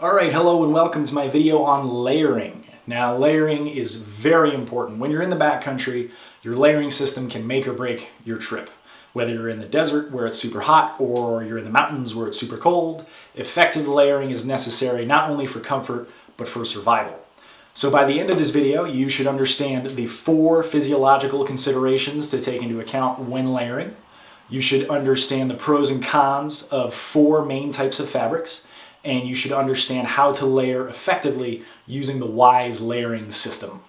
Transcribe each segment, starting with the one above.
Alright, hello and welcome to my video on layering. Now, layering is very important. When you're in the backcountry, your layering system can make or break your trip. Whether you're in the desert where it's super hot or you're in the mountains where it's super cold, effective layering is necessary not only for comfort, but for survival. So by the end of this video, you should understand the 4 physiological considerations to take into account when layering. You should understand the pros and cons of 4 main types of fabrics, and you should understand how to layer effectively using the W.I.S.E layering system.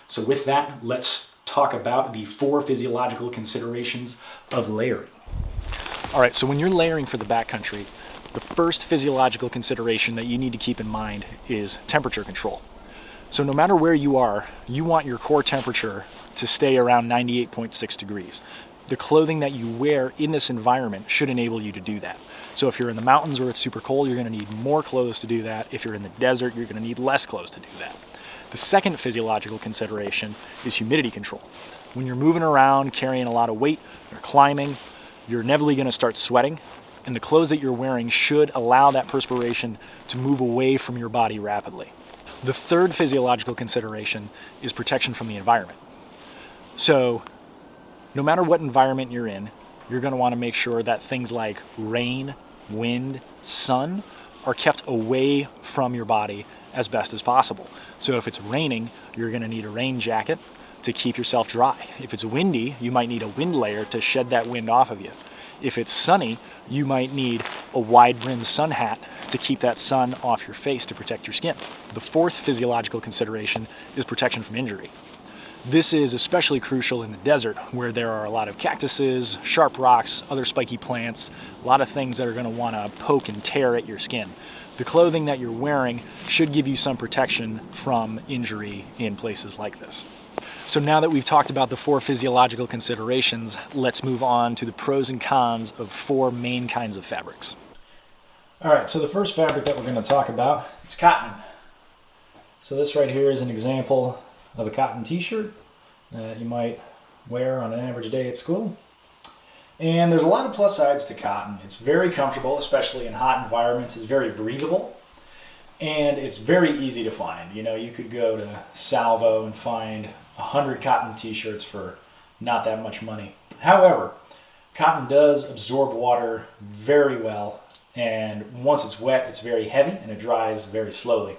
So with that, let's talk about the 4 physiological considerations of layering. All right, so when you're layering for the backcountry, the first physiological consideration that you need to keep in mind is temperature control. So no matter where you are, you want your core temperature to stay around 98.6 degrees. The clothing that you wear in this environment should enable you to do that. So if you're in the mountains where it's super cold, you're going to need more clothes to do that. If you're in the desert, you're going to need less clothes to do that. The second physiological consideration is humidity control. When you're moving around, carrying a lot of weight, or climbing, you're inevitably going to start sweating, and the clothes that you're wearing should allow that perspiration to move away from your body rapidly. The third physiological consideration is protection from the environment. So no matter what environment you're in, you're going to want to make sure that things like rain, wind, sun are kept away from your body as best as possible. So if it's raining, you're going to need a rain jacket to keep yourself dry. If it's windy, you might need a wind layer to shed that wind off of you. If it's sunny, you might need a wide-brimmed sun hat to keep that sun off your face to protect your skin. The fourth physiological consideration is protection from injury. This is especially crucial in the desert where there are a lot of cactuses, sharp rocks, other spiky plants, a lot of things that are going to want to poke and tear at your skin. The clothing that you're wearing should give you some protection from injury in places like this. So now that we've talked about the 4 physiological considerations, let's move on to the pros and cons of 4 main kinds of fabrics. All right, so the first fabric that we're going to talk about is cotton. So this right here is an example of a cotton t-shirt that you might wear on an average day at school. And there's a lot of plus sides to cotton. It's very comfortable, especially in hot environments. It's very breathable, and it's very easy to find. You know, you could go to Salvo and find 100 cotton t-shirts for not that much money. However, cotton does absorb water very well, and once it's wet, it's very heavy and it dries very slowly.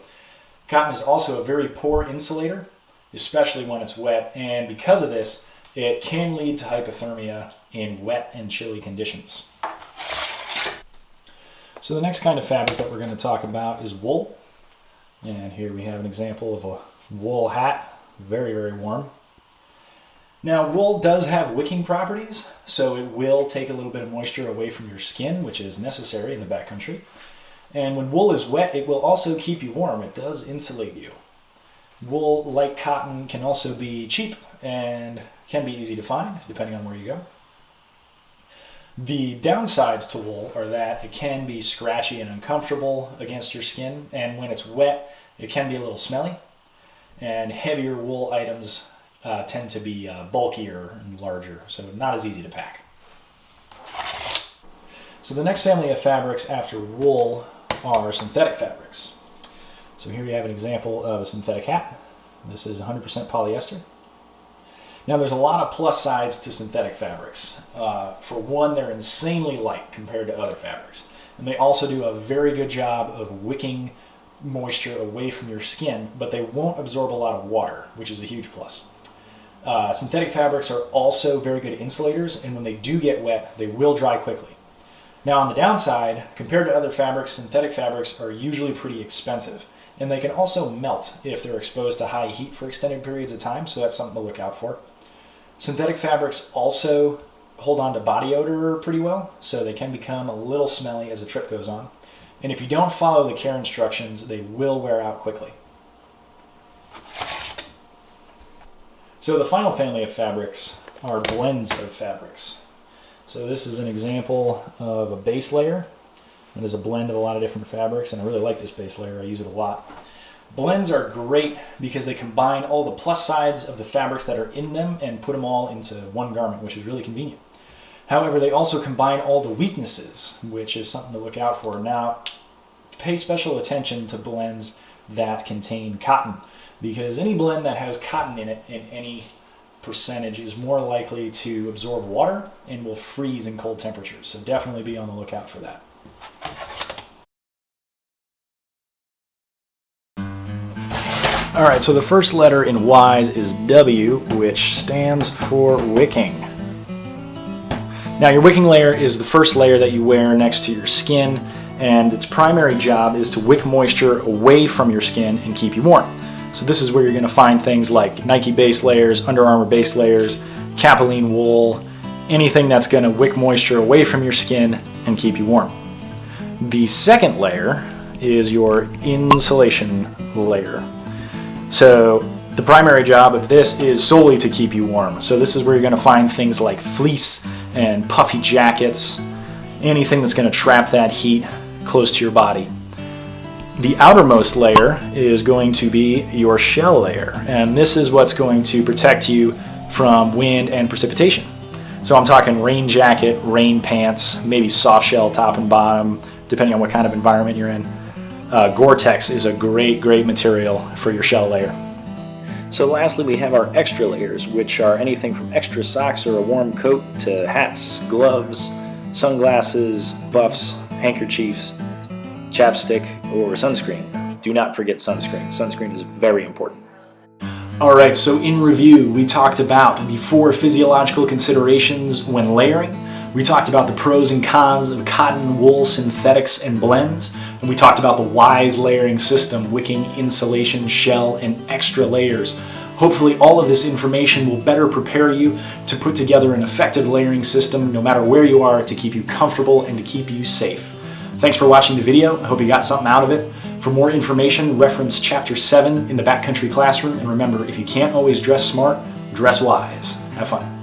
Cotton is also a very poor insulator, especially when it's wet, and because of this, it can lead to hypothermia in wet and chilly conditions. So the next kind of fabric that we're going to talk about is wool. And here we have an example of a wool hat, very, very warm. Now, wool does have wicking properties, so it will take a little bit of moisture away from your skin, which is necessary in the backcountry. And when wool is wet, it will also keep you warm. It does insulate you. Wool, like cotton, can also be cheap and can be easy to find, depending on where you go. The downsides to wool are that it can be scratchy and uncomfortable against your skin, and when it's wet, it can be a little smelly. And heavier wool items tend to be bulkier and larger, so not as easy to pack. So the next family of fabrics after wool are synthetic fabrics. So here we have an example of a synthetic hat. This is 100% polyester. Now there's a lot of plus sides to synthetic fabrics. For one, they're insanely light compared to other fabrics. And they also do a very good job of wicking moisture away from your skin, but they won't absorb a lot of water, which is a huge plus. Synthetic fabrics are also very good insulators, and when they do get wet, they will dry quickly. Now on the downside, compared to other fabrics, synthetic fabrics are usually pretty expensive. And they can also melt if they're exposed to high heat for extended periods of time, so that's something to look out for. Synthetic fabrics also hold on to body odor pretty well, so they can become a little smelly as the trip goes on. And if you don't follow the care instructions, they will wear out quickly. So the final family of fabrics are blends of fabrics. So this is an example of a base layer. It is a blend of a lot of different fabrics, and I really like this base layer. I use it a lot. Blends are great because they combine all the plus sides of the fabrics that are in them and put them all into one garment, which is really convenient. However, they also combine all the weaknesses, which is something to look out for. Now, pay special attention to blends that contain cotton, because any blend that has cotton in it in any percentage is more likely to absorb water and will freeze in cold temperatures. So definitely be on the lookout for that. All right, so the first letter in WISE is W, which stands for wicking. Now, your wicking layer is the first layer that you wear next to your skin, and its primary job is to wick moisture away from your skin and keep you warm. So this is where you're going to find things like Nike base layers, Under Armour base layers, Capilene wool, anything that's going to wick moisture away from your skin and keep you warm. The second layer is your insulation layer. So the primary job of this is solely to keep you warm. So this is where you're going to find things like fleece and puffy jackets, anything that's going to trap that heat close to your body. The outermost layer is going to be your shell layer, and this is what's going to protect you from wind and precipitation. So I'm talking rain jacket, rain pants, maybe soft shell top and bottom, depending on what kind of environment you're in. Gore-Tex is a great material for your shell layer. So lastly, we have our extra layers, which are anything from extra socks or a warm coat to hats, gloves, sunglasses, buffs, handkerchiefs, chapstick, or sunscreen. Do not forget sunscreen. Sunscreen is very important. All right, so in review, we talked about the 4 physiological considerations when layering. We talked about the pros and cons of cotton, wool, synthetics, and blends. And we talked about the WISE layering system, wicking, insulation, shell, and extra layers. Hopefully all of this information will better prepare you to put together an effective layering system no matter where you are, to keep you comfortable and to keep you safe. Thanks for watching the video. I hope you got something out of it. For more information, reference Chapter 7 in the Backcountry Classroom. And remember, if you can't always dress smart, dress wise. Have fun.